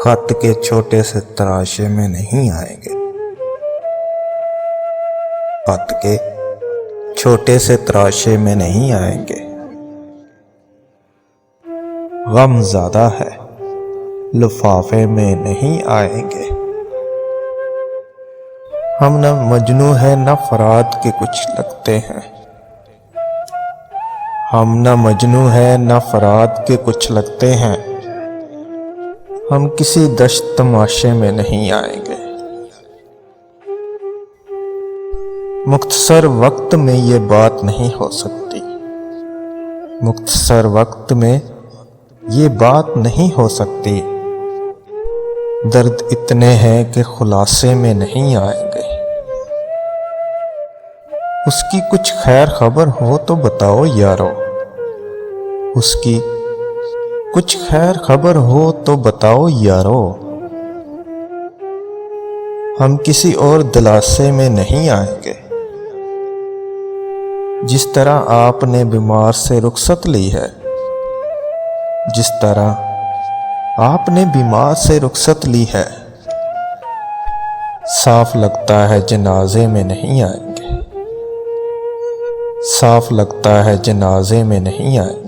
खत के छोटे से तराशे में नहीं आएंगे। खत के छोटे से तराशे में नहीं आएंगे। गम ज्यादा है, लिफाफे में नहीं आएंगे। हम न मजनू है न फराद के कुछ लगते हैं। हम न मजनू है न फराद के कुछ लगते हैं। हम किसी दश्त तमाशे में नहीं आएंगे। मुख्तसर वक्त में ये बात नहीं हो सकती। मुख्तसर वक्त में ये बात नहीं हो सकती। दर्द इतने हैं कि खुलासे में नहीं आएंगे। उसकी कुछ खैर खबर हो तो बताओ यारो। उसकी कुछ खैर खबर हो तो बताओ यारो। हम किसी और दिलासे में नहीं आएंगे। जिस तरह आपने बीमार से रुखसत ली है, जिस तरह आपने बीमार से रुखसत ली है, साफ लगता है जनाजे में नहीं आएंगे। साफ लगता है जनाजे में नहीं आएंगे।